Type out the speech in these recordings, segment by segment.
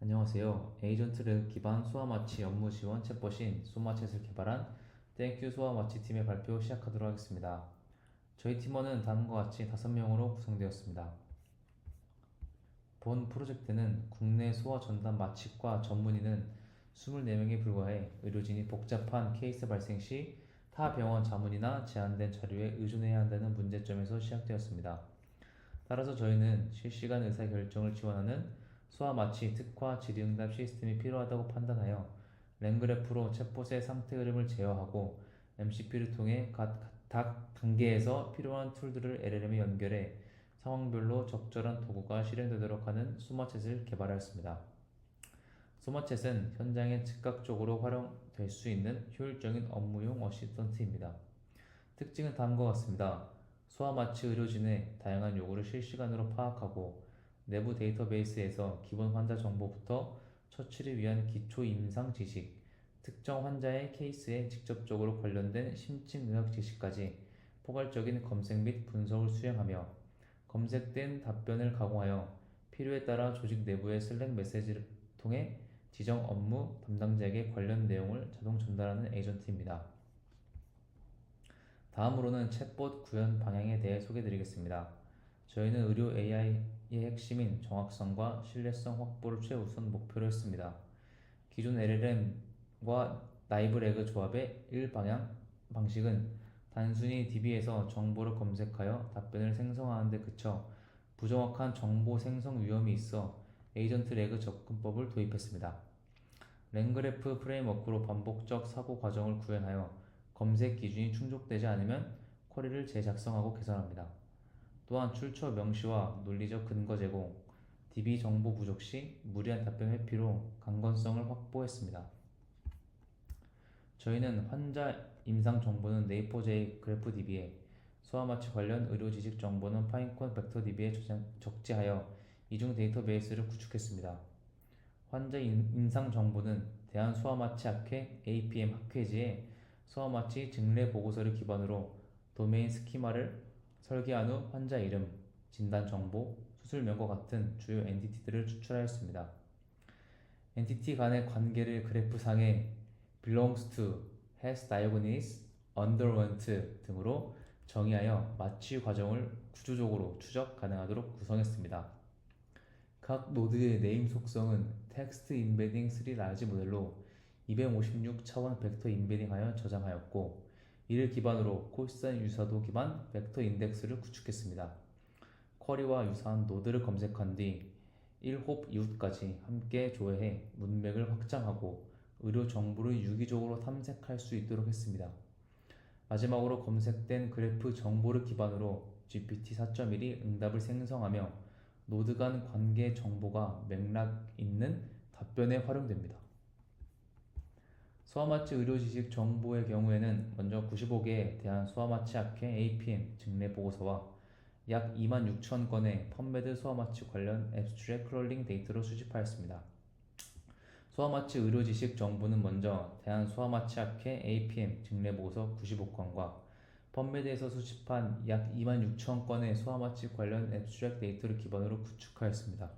안녕하세요. 에이전트 기반 수화마취 업무 지원 챗봇인 수마챗을 개발한 땡큐 수화마취 팀의 발표 시작하도록 하겠습니다. 저희 팀원은 다음과 같이 5명으로 구성되었습니다. 본 프로젝트는 국내 소아 전담 마취과 전문의는 24명에 불과해 의료진이 복잡한 케이스 발생 시 타 병원 자문이나 제한된 자료에 의존해야 한다는 문제점에서 시작되었습니다. 따라서 저희는 실시간 의사결정을 지원하는 수화마취 특화 질의응답 시스템이 필요하다고 판단하여 랭그래프로 챗봇의 상태 흐름을 제어하고 MCP를 통해 각 단계에서 필요한 툴들을 LLM에 연결해 상황별로 적절한 도구가 실행되도록 하는 수마챗을 개발하였습니다. 수마챗은 현장에 즉각적으로 활용될 수 있는 효율적인 업무용 어시스턴트입니다. 특징은 다음과 같습니다. 소아 마취 의료진의 다양한 요구를 실시간으로 파악하고 내부 데이터베이스에서 기본 환자 정보부터 처치를 위한 기초 임상 지식, 특정 환자의 케이스에 직접적으로 관련된 심층의학 지식까지 포괄적인 검색 및 분석을 수행하며 검색된 답변을 가공하여 필요에 따라 조직 내부의 슬랙 메시지를 통해 지정 업무 담당자에게 관련 내용을 자동 전달하는 에이전트입니다. 다음으로는 챗봇 구현 방향에 대해 소개드리겠습니다. 저희는 의료 AI의 핵심인 정확성과 신뢰성 확보를 최우선 목표로 했습니다. 기존 LLM과 나이브레그 조합의 1방향 방식은 단순히 DB에서 정보를 검색하여 답변을 생성하는 데 그쳐 부정확한 정보 생성 위험이 있어 에이전트 레그 접근법을 도입했습니다. 랭그래프 프레임워크로 반복적 사고 과정을 구현하여 검색 기준이 충족되지 않으면 쿼리를 재작성하고 개선합니다. 또한 출처 명시와 논리적 근거 제공, DB 정보 부족 시 무리한 답변 회피로 강건성을 확보했습니다. 저희는 환자 임상 정보는 네이버제이 그래프DB에, 소아마취 관련 의료 지식 정보는 파인콘 벡터DB에 적재하여 이중 데이터베이스를 구축했습니다. 환자 임상 정보는 대한소아마취학회 APM 학회지에 소아마취 증례 보고서를 기반으로 도메인 스키마를 설계한 후 환자 이름, 진단 정보, 수술명과 같은 주요 엔티티들을 추출하였습니다. 엔티티 간의 관계를 그래프상에 belongs to, has diagnosis, underwent 등으로 정의하여 마취 과정을 구조적으로 추적 가능하도록 구성했습니다. 각 노드의 네임 속성은 텍스트 인베딩 3 라지 모델로 256차원 벡터 인베딩하여 저장하였고, 이를 기반으로 코시선 유사도 기반 벡터 인덱스를 구축했습니다. 쿼리와 유사한 노드를 검색한 뒤 1홉 이웃까지 함께 조회해 문맥을 확장하고 의료 정보를 유기적으로 탐색할 수 있도록 했습니다. 마지막으로 검색된 그래프 정보를 기반으로 GPT-4.1이 응답을 생성하며 노드 간 관계 정보가 맥락 있는 답변에 활용됩니다. 소아마취 의료 지식 정보의 경우에는 먼저 95개의 대한소아마취학회 APM 증례 보고서와 약 26,000건의 펀메드 소아마취 관련 앱스트랙 크롤링 데이터로 수집하였습니다. 소아마취 의료 지식 정보는 먼저 대한소아마취학회 APM 증례 보고서 95건과 펀메드에서 수집한 약 26,000건의 소아마취 관련 앱스트랙 데이터를 기반으로 구축하였습니다.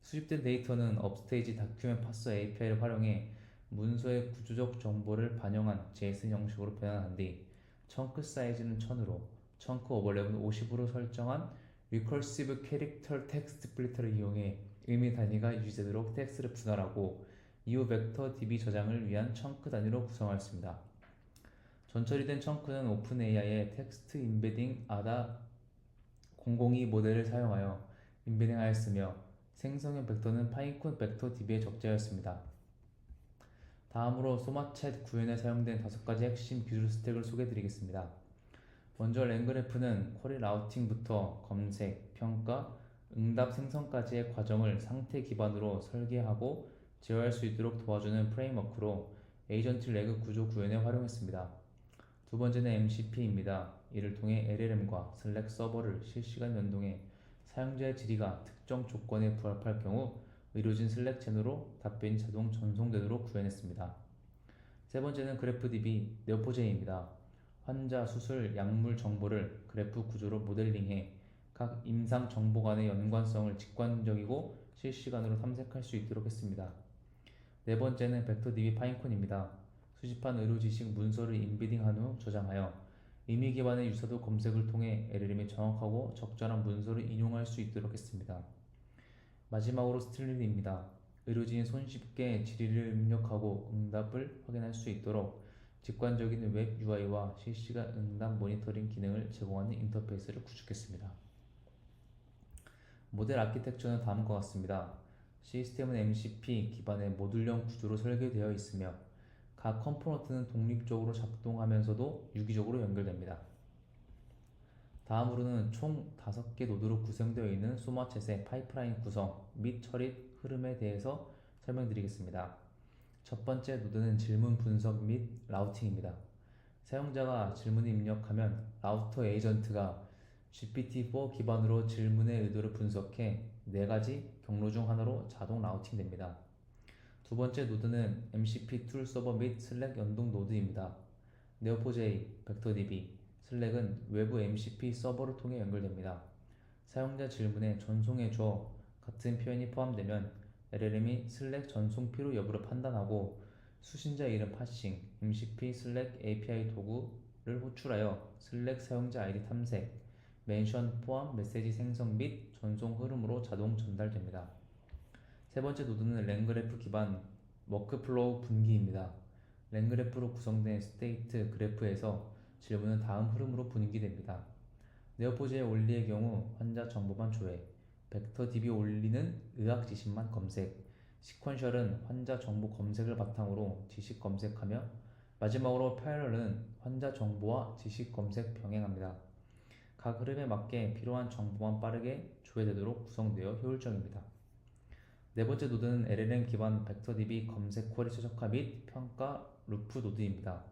수집된 데이터는 업스테이지 다큐ment 파서 API를 활용해 문서의 구조적 정보를 반영한 JSON 형식으로 변환한 뒤 청크 사이즈는 1000으로 청크 오버랩은 50으로 설정한 Recursive Character Text Splitter를 이용해 의미 단위가 유지되도록 텍스트를 분할하고 이후 벡터 DB 저장을 위한 청크 단위로 구성하였습니다. 전처리된 청크는 오픈AI의 텍스트 인베딩 ADA 002 모델을 사용하여 인베딩하였으며 생성형 벡터는 파인콘 벡터 DB에 적재하였습니다. 다음으로 소마챗 구현에 사용된 5가지 핵심 기술 스택을 소개해드리겠습니다. 먼저 랭그래프는 쿼리 라우팅부터 검색, 평가, 응답 생성까지의 과정을 상태 기반으로 설계하고 제어할 수 있도록 도와주는 프레임워크로 에이전트 레그 구조 구현에 활용했습니다. 두 번째는 MCP입니다. 이를 통해 LLM과 슬랙 서버를 실시간 연동해 사용자의 질의가 특정 조건에 부합할 경우 의료진 슬랙 채널로 답변이 자동 전송되도록 구현했습니다. 세 번째는 그래프DB 네오포제이입니다. 환자, 수술, 약물 정보를 그래프 구조로 모델링해 각 임상 정보 간의 연관성을 직관적이고 실시간으로 탐색할 수 있도록 했습니다. 네 번째는 벡터DB 파인콘입니다. 수집한 의료 지식 문서를 인비딩한 후 저장하여 의미 기반의 유사도 검색을 통해 LLM이 정확하고 적절한 문서를 인용할 수 있도록 했습니다. 마지막으로 스틸린입니다. 의료진이 손쉽게 질의를 입력하고 응답을 확인할 수 있도록 직관적인 웹 UI와 실시간 응답 모니터링 기능을 제공하는 인터페이스를 구축했습니다. 모델 아키텍처는 다음과 같습니다. 시스템은 MCP 기반의 모듈형 구조로 설계되어 있으며 각 컴포넌트는 독립적으로 작동하면서도 유기적으로 연결됩니다. 다음으로는 총 5개 노드로 구성되어 있는 소마챗의 파이프라인 구성 및 처리 흐름에 대해서 설명드리겠습니다. 첫 번째 노드는 질문 분석 및 라우팅입니다. 사용자가 질문을 입력하면 라우터 에이전트가 GPT-4 기반으로 질문의 의도를 분석해 4가지 경로 중 하나로 자동 라우팅됩니다. 두 번째 노드는 MCP 툴 서버 및 슬랙 연동 노드입니다. 네오포.j, 벡터DB, 슬랙은 외부 MCP 서버를 통해 연결됩니다. 사용자 질문에 전송해줘 같은 표현이 포함되면 LLM이 슬랙 전송 필요 여부를 판단하고 수신자 이름 파싱, MCP 슬랙 API 도구를 호출하여 슬랙 사용자 아이디 탐색, 멘션 포함 메시지 생성 및 전송 흐름으로 자동 전달됩니다. 세 번째 노드는 랭그래프 기반 워크플로우 분기입니다. 랭그래프로 구성된 스테이트 그래프에서 질문은 다음 흐름으로 분기됩니다. 네오포즈의 원리의 경우 환자 정보만 조회, 벡터DB 원리는 의학 지식만 검색, 시퀀셜은 환자 정보 검색을 바탕으로 지식 검색하며 마지막으로 패러럴은 환자 정보와 지식 검색 병행합니다. 각 흐름에 맞게 필요한 정보만 빠르게 조회되도록 구성되어 효율적입니다. 네 번째 노드는 LLM 기반 벡터DB 검색 쿼리 최적화 및 평가 루프 노드입니다.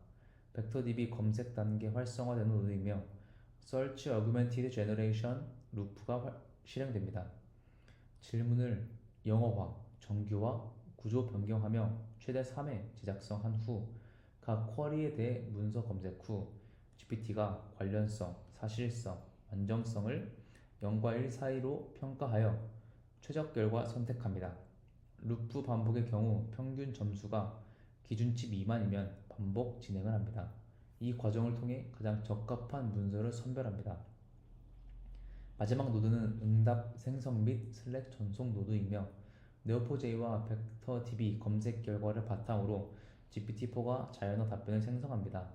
벡터DB 검색 단계 활성화된 노드이며 Search Augmented Generation 루프가 실행됩니다. 질문을 영어화, 정규화, 구조 변경하며 최대 3회 제작성한 후 각 쿼리에 대해 문서 검색 후 GPT가 관련성, 사실성, 완전성을 0과 1 사이로 평가하여 최적 결과 선택합니다. 루프 반복의 경우 평균 점수가 기준치 미만이면 반복 진행을 합니다. 이 과정을 통해 가장 적합한 문서를 선별합니다. 마지막 노드는 응답 생성 및 슬랙 전송 노드이며 네오포.j와 벡터DB 검색 결과를 바탕으로 GPT-4가 자연어 답변을 생성합니다.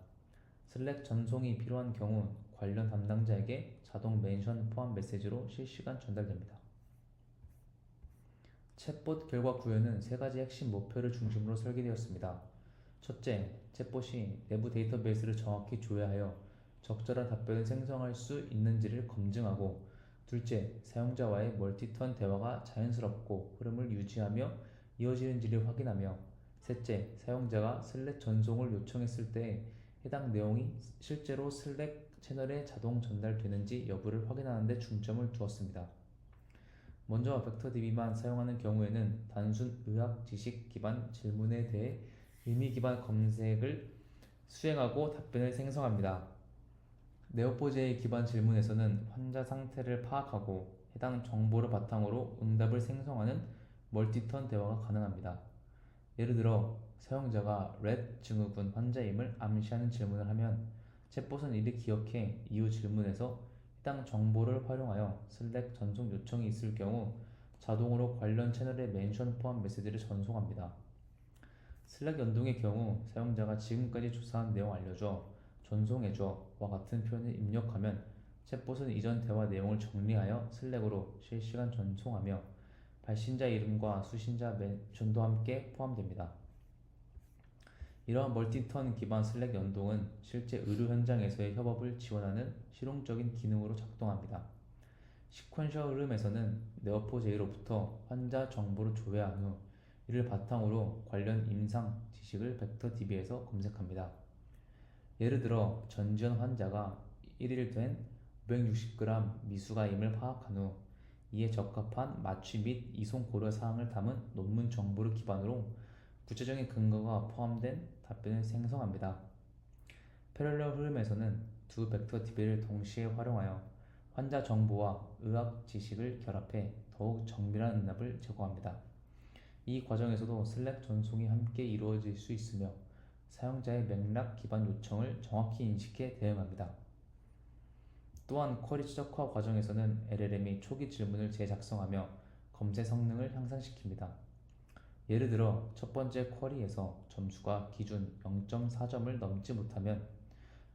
슬랙 전송이 필요한 경우 관련 담당자에게 자동 멘션 포함 메시지로 실시간 전달됩니다. 챗봇 결과 구현은 3가지 핵심 목표를 중심으로 설계되었습니다. 첫째, 챗봇이 내부 데이터베이스를 정확히 조회하여 적절한 답변을 생성할 수 있는지를 검증하고 둘째, 사용자와의 멀티턴 대화가 자연스럽고 흐름을 유지하며 이어지는지를 확인하며 셋째, 사용자가 슬랙 전송을 요청했을 때 해당 내용이 실제로 슬랙 채널에 자동 전달되는지 여부를 확인하는 데 중점을 두었습니다. 먼저 벡터DB만 사용하는 경우에는 단순 의학 지식 기반 질문에 대해 의미 기반 검색을 수행하고 답변을 생성합니다. 네오포.j 기반 질문에서는 환자 상태를 파악하고 해당 정보를 바탕으로 응답을 생성하는 멀티턴 대화가 가능합니다. 예를 들어 사용자가 렛 증후군 환자임을 암시하는 질문을 하면 챗봇은 이를 기억해 이후 질문에서 해당 정보를 활용하여 슬랙 전송 요청이 있을 경우 자동으로 관련 채널에 멘션 포함 메시지를 전송합니다. 슬랙 연동의 경우 사용자가 지금까지 조사한 내용 알려줘, 전송해줘와 같은 표현을 입력하면 챗봇은 이전 대화 내용을 정리하여 슬랙으로 실시간 전송하며 발신자 이름과 수신자 멘션도 함께 포함됩니다. 이러한 멀티턴 기반 슬랙 연동은 실제 의료 현장에서의 협업을 지원하는 실용적인 기능으로 작동합니다. 시퀀셜 흐름에서는 네오포.j로부터 환자 정보를 조회한 후 이를 바탕으로 관련 임상 지식을 벡터DB에서 검색합니다. 예를 들어 전지현 환자가 1일 된 560g 미수가임을 파악한 후 이에 적합한 마취 및 이송 고려 사항을 담은 논문 정보를 기반으로 구체적인 근거가 포함된 답변을 생성합니다. 패럴럴 흐름에서는 두 벡터DB를 동시에 활용하여 환자 정보와 의학 지식을 결합해 더욱 정밀한 응답을 제공합니다. 이 과정에서도 슬랙 전송이 함께 이루어질 수 있으며 사용자의 맥락 기반 요청을 정확히 인식해 대응합니다. 또한 쿼리 최적화 과정에서는 LLM이 초기 질문을 재작성하며 검색 성능을 향상시킵니다. 예를 들어 첫 번째 쿼리에서 점수가 기준 0.4점을 넘지 못하면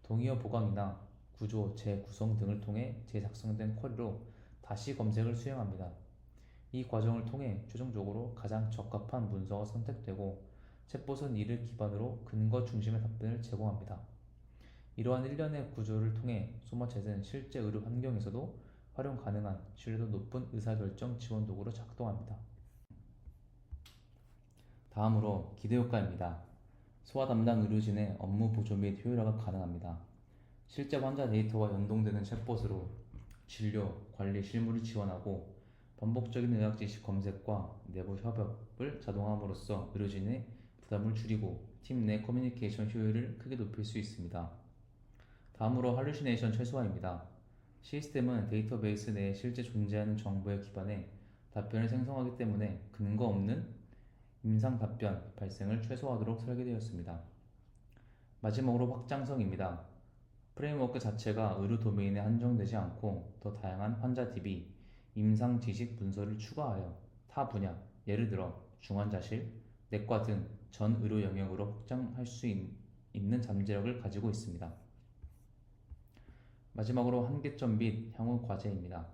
동의어 보강이나 구조 재구성 등을 통해 재작성된 쿼리로 다시 검색을 수행합니다. 이 과정을 통해 최종적으로 가장 적합한 문서가 선택되고 챗봇은 이를 기반으로 근거 중심의 답변을 제공합니다. 이러한 일련의 구조를 통해 소마챗은 실제 의료 환경에서도 활용 가능한 신뢰도 높은 의사결정 지원 도구로 작동합니다. 다음으로 기대효과입니다. 소아 담당 의료진의 업무 보조 및 효율화가 가능합니다. 실제 환자 데이터와 연동되는 챗봇으로 진료, 관리 실무를 지원하고 반복적인 의학 지식 검색과 내부 협업을 자동화함으로써 의료진의 부담을 줄이고 팀 내 커뮤니케이션 효율을 크게 높일 수 있습니다. 다음으로 할루시네이션 최소화입니다. 시스템은 데이터베이스 내에 실제 존재하는 정보에 기반해 답변을 생성하기 때문에 근거 없는 임상 답변 발생을 최소화하도록 설계되었습니다. 마지막으로 확장성입니다. 프레임워크 자체가 의료 도메인에 한정되지 않고 더 다양한 환자 DB, 임상 지식 문서를 추가하여 타 분야, 예를 들어 중환자실, 내과 등 전 의료 영역으로 확장할 수 있는 잠재력을 가지고 있습니다. 마지막으로 한계점 및 향후 과제입니다.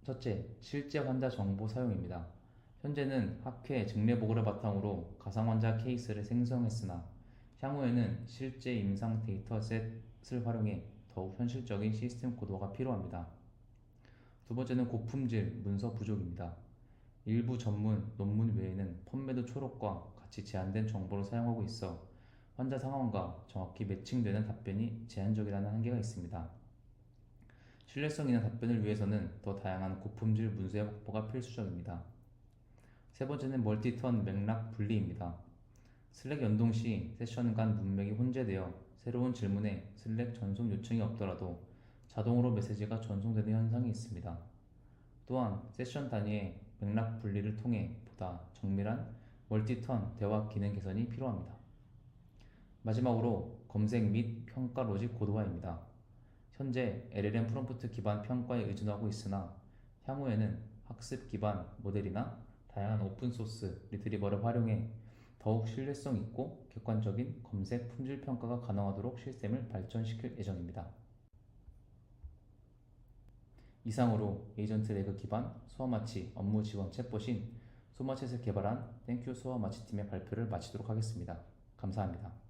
첫째, 실제 환자 정보 사용입니다. 현재는 학회 증례 보고를 바탕으로 가상 환자 케이스를 생성했으나 향후에는 실제 임상 데이터셋을 활용해 더욱 현실적인 시스템 고도화가 필요합니다. 두 번째는 고품질 문서 부족입니다. 일부 전문 논문 외에는 펀메드 초록과 같이 제한된 정보를 사용하고 있어 환자 상황과 정확히 매칭되는 답변이 제한적이라는 한계가 있습니다. 신뢰성 있는 답변을 위해서는 더 다양한 고품질 문서의 확보가 필수적입니다. 세 번째는 멀티턴 맥락 분리입니다. 슬랙 연동 시 세션 간 문맥이 혼재되어 새로운 질문에 슬랙 전송 요청이 없더라도 자동으로 메시지가 전송되는 현상이 있습니다. 또한 세션 단위의 맥락 분리를 통해 보다 정밀한 멀티턴 대화 기능 개선이 필요합니다. 마지막으로 검색 및 평가 로직 고도화입니다. 현재 LLM 프롬프트 기반 평가에 의존하고 있으나 향후에는 학습 기반 모델이나 다양한 오픈소스 리트리버를 활용해 더욱 신뢰성 있고 객관적인 검색 품질 평가가 가능하도록 시스템을 발전시킬 예정입니다. 이상으로 에이전트 레그 기반 소아마취 업무 지원 챗봇인 소마챗을 개발한 땡큐 소아마취 팀의 발표를 마치도록 하겠습니다. 감사합니다.